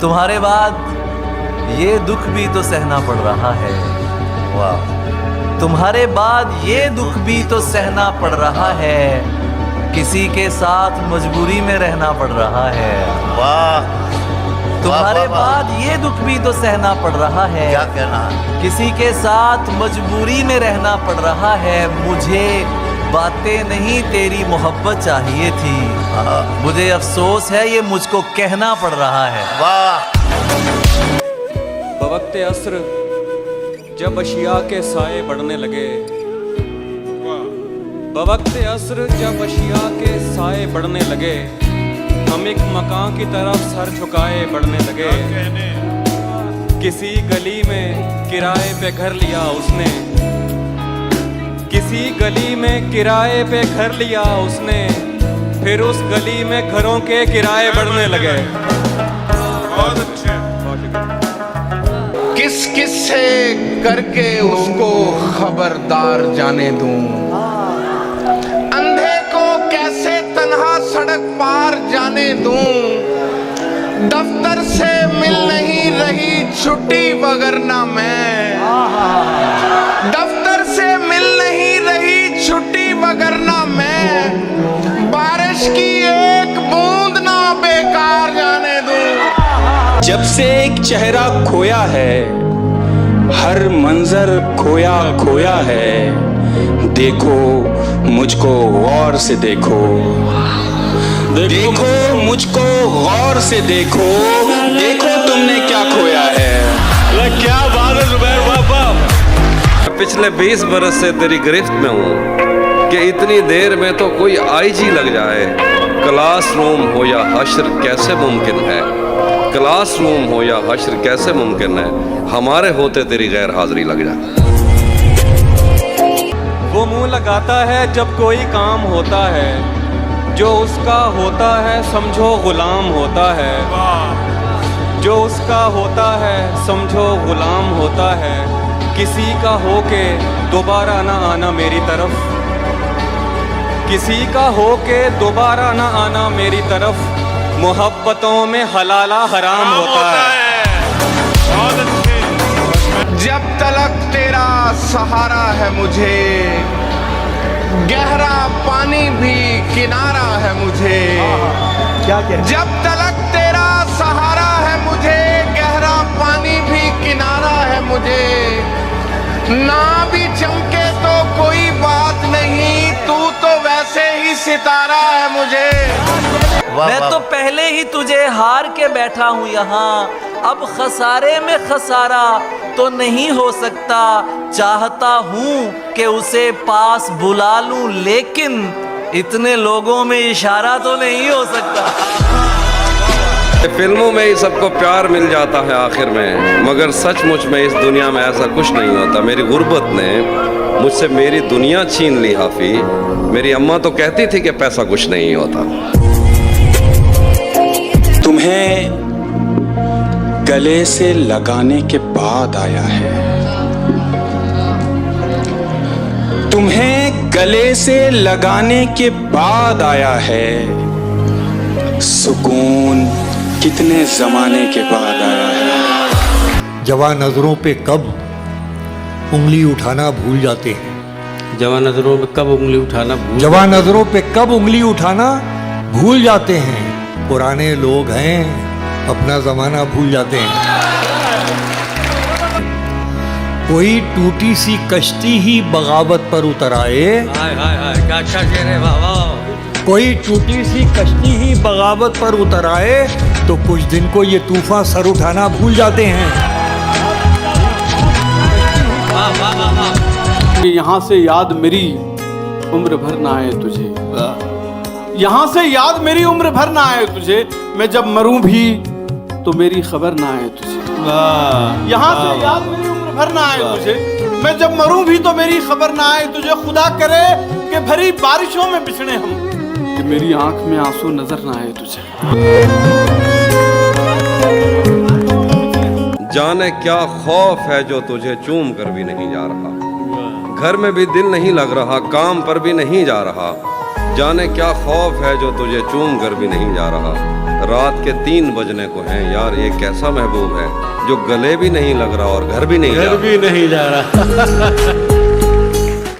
तुम्हारे बाद ये दुख भी तो सहना पड़ रहा है। वाह, तुम्हारे बाद ये दुख भी तो सहना पड़ रहा है, किसी के साथ मजबूरी में रहना पड़ रहा है। वाह, तुम्हारे बाद ये दुख भी तो सहना पड़ रहा है, क्या कहना है? किसी के साथ मजबूरी में रहना पड़ रहा है। मुझे बातें नहीं तेरी मोहब्बत चाहिए थी, मुझे अफसोस है ये मुझको कहना पड़ रहा है। वाह, बवक्ते अस्र जब अशिया के साए बढ़ने लगे, बवक्ते अस्र जब अशिया के साए बढ़ने लगे, हम एक मकान की तरफ सर झुकाए बढ़ने लगे। किसी गली में किराए पे घर लिया उसने, किसी गली में किराए पे घर लिया उसने, फिर उस गली में घरों के किराए बढ़ने लगे। बहुत अच्छे। किस किस से करके उसको खबरदार जाने दूं, अंधे को कैसे तन्हा सड़क पार जाने दूं, दफ्तर से मिल नहीं रही छुट्टी वगरना मैं, दफ्तर से मिल नहीं रही छुट्टी वगरना मैं, बारिश की एक बूंद ना बेकार जाने दूं। जब से एक चेहरा खोया है, हर मंजर खोया खोया है, देखो मुझको गौर से देखो, देखो मुझको गौर से देखो, देखो तुमने क्या खोया है। क्या बात है जुबैर बाबा। पिछले 20 बरस से तेरी गिरफ्त में हूँ कि इतनी देर में तो कोई आईजी लग जाए। क्लासरूम हो या हश्र कैसे मुमकिन है, क्लासरूम हो या हश्र कैसे मुमकिन है, हमारे होते तेरी गैर हाजिरी लग जाए। वो मुंह लगाता है जब कोई काम होता है, जो उसका होता है समझो गुलाम होता है, जो उसका होता है समझो गुलाम होता है। किसी का होके दोबारा ना आना मेरी तरफ, किसी का होके दोबारा ना आना मेरी तरफ, मोहब्बतों में हलाला हराम होता है। बहुत अच्छे। जब तलक तेरा सहारा है मुझे, गहरा पानी भी किनारा है मुझे, जब तलक तेरा सहारा है मुझे, गहरा पानी भी किनारा है मुझे, ना भी चमके तो कोई बात नहीं, तू तो वैसे ही सितारा है मुझे। मैं तो पहले ही तुझे हार के बैठा हूँ यहाँ, अब खसारे में खसारा तो नहीं हो सकता, चाहता हूँ कि उसे पास बुला लूं, लेकिन इतने लोगों में इशारा तो नहीं हो सकता। फिल्मों में ही सबको प्यार मिल जाता है आखिर में, मगर सचमुच में इस दुनिया में ऐसा कुछ नहीं होता। मेरी गुर्बत ने मुझसे मेरी दुनिया छीन ली हाफी। मेरी अम्मा तो कहती थी कि पैसा कुछ नहीं होता। तुम्हें गले से लगाने के बाद आया है, तुम्हें गले से लगाने के बाद आया है, सुकून कितने जमाने के बाद आया है। जवां नजरों पे कब उंगली उठाना भूल जाते हैं, जवां नजरों पे कब उंगली उठाना जवां नजरों पे कब उंगली उठाना भूल जाते हैं, पुराने लोग हैं अपना जमाना भूल जाते हैं। कोई टूटी सी कश्ती ही बगावत पर उतर आए, हाय हाय हाय क्या अच्छा कह रहे बाबा। कोई टूटी सी कश्ती ही बगावत पर उतर आए, तो कुछ दिन को ये तूफान सर उठाना भूल जाते हैं। यहाँ से याद मेरी उम्र भर ना आए तुझे, यहाँ से याद मेरी उम्र भर ना आए तुझे, मैं जब मरूं भी तो मेरी खबर ना आए तुझे। यहाँ से याद मेरी उम्र भर ना आए तुझे, मैं जब मरूं भी तो मेरी खबर ना आए तुझे। खुदा करे कि भरी बारिशों में बिछड़े हम, कि मेरी आंख में आंसू नजर ना आए तुझे। जाने क्या खौफ है जो तुझे चूम कर भी नहीं जा रहा, घर में भी दिल नहीं लग रहा, काम पर भी नहीं जा रहा। जाने क्या खौफ है जो तुझे चूम कर भी नहीं जा रहा, रात के 3 बजने को हैं। यार ये कैसा महबूब है जो गले भी नहीं लग रहा और घर भी नहीं जा रहा।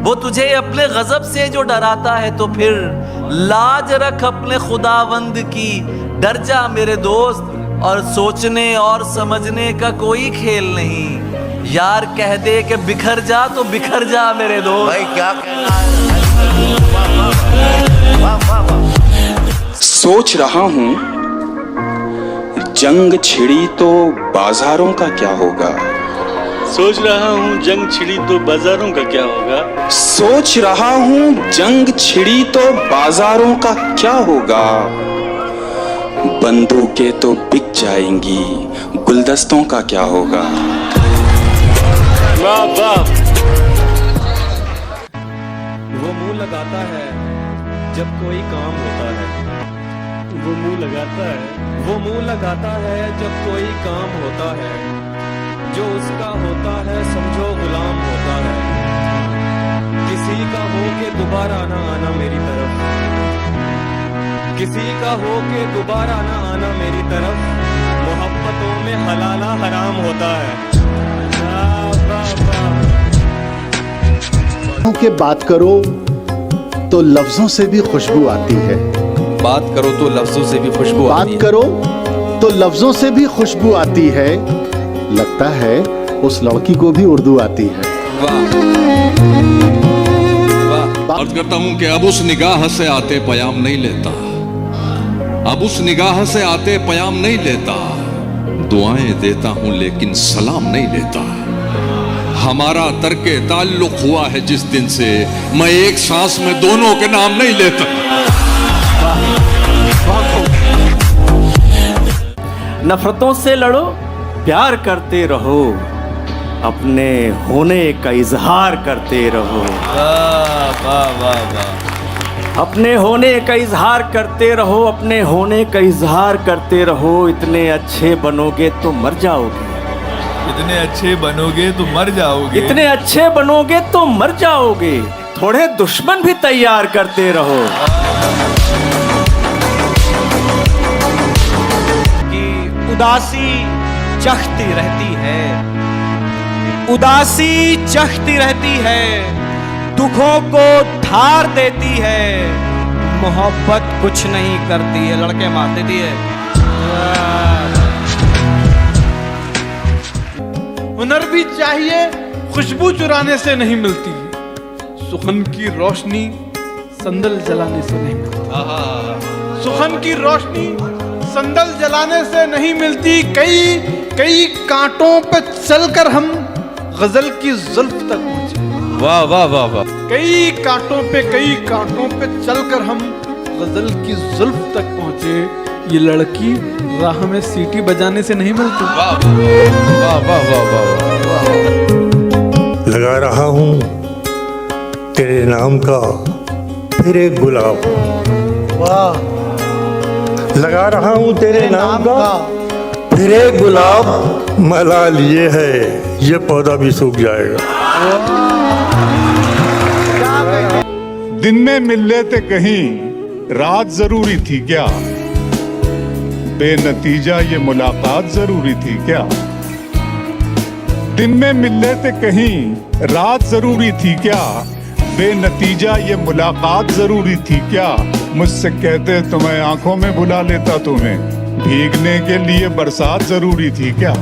वो तुझे अपने गजब से जो डराता है तो फिर लाज रख अपने खुदावंद की। डर जा मेरे दोस्त, और सोचने और समझने का कोई खेल नहीं। यार कह दे कि बिखर जा तो बिखर जा मेरे दोस्त। भाई क्या सोच रहा हूँ जंग छिड़ी तो बाजारों का क्या होगा। सोच रहा हूँ जंग छिड़ी तो बाजारों का क्या होगा। सोच रहा हूँ जंग छिड़ी तो बाजारों का क्या होगा। बंदूकें तो बिक जाएंगी, गुलदस्तों का क्या होगा। वाह वाह। वो मुंह लगाता है जब कोई काम होता है। वो मुंह लगाता है। वो मुंह लगाता है जब कोई काम होता है। जो उसका होता है समझो गुलाम होता है। किसी का हो के दोबारा ना आना मेरी तरफ। किसी का हो के दोबारा ना आना मेरी तरफ। मोहब्बतों में हलाला हराम होता है। वाह वाह वाह। के बात करो तो लफ्जों से भी खुशबू आती है। बात करो तो लफ्जों से भी खुशबू आती बात है। करो तो लफ्जों से भी खुशबू आती है। लगता है उस लड़की को भी उर्दू आती है। वाह वाह। अर्ज करता हूं कि अब उस निगाह से आते पयाम नहीं लेता। अब उस निगाह से आते पयाम नहीं लेता। दुआएं देता हूं लेकिन सलाम नहीं लेता। हमारा तर्के ताल्लुक हुआ है जिस दिन से, मैं एक सांस में दोनों के नाम नहीं लेता। नफरतों से लड़ो, प्यार करते रहो, अपने होने का इजहार करते रहो। वाह वाह वाह वाह। अपने होने का इजहार करते रहो, अपने होने का इजहार करते रहो। इतने अच्छे बनोगे तो मर जाओगे। इतने अच्छे बनोगे तो मर जाओगे। इतने अच्छे बनोगे तो मर जाओगे। थोड़े दुश्मन भी तैयार करते रहो। कि उदासी चखती रहती है। उदासी चखती रहती है, दुखों को धार देती है। मोहब्बत कुछ नहीं करती है, लड़के मार देती है। हुनर भी चाहिए, खुशबू चुराने से नहीं मिलती। सुखन की रोशनी संदल जलाने से नहीं मिलती। सुखन की रोशनी संदल जलाने से नहीं मिलती। कई कांटों पे चलकर हम गजल की जुल्फ तक पहुंचे। वाह वाह वाह वाह। कई कांटों पे चलकर हम गजल की जुल्फ तक पहुंचे। ये लड़की राह में सीटी बजाने से नहीं मिलती। वाह वाह वाह वाह वाह। लगा रहा हूँ तेरे नाम का फिर एक गुलाब। वाह। लगा रहा हूँ तेरे नाम का फिर एक गुलाब। मलाल ये है ये पौधा भी सूख जाएगा। दिन में मिल लेते कहीं, रात जरूरी थी क्या। बेनतीजा ये मुलाकात जरूरी थी क्या। दिन में मिल लेते कहीं, रात जरूरी थी क्या। बेनतीजा ये मुलाकात जरूरी थी क्या। मुझसे कहते तो मैं आंखों में बुला लेता तुम्हें। भीगने के लिए बरसात जरूरी थी क्या।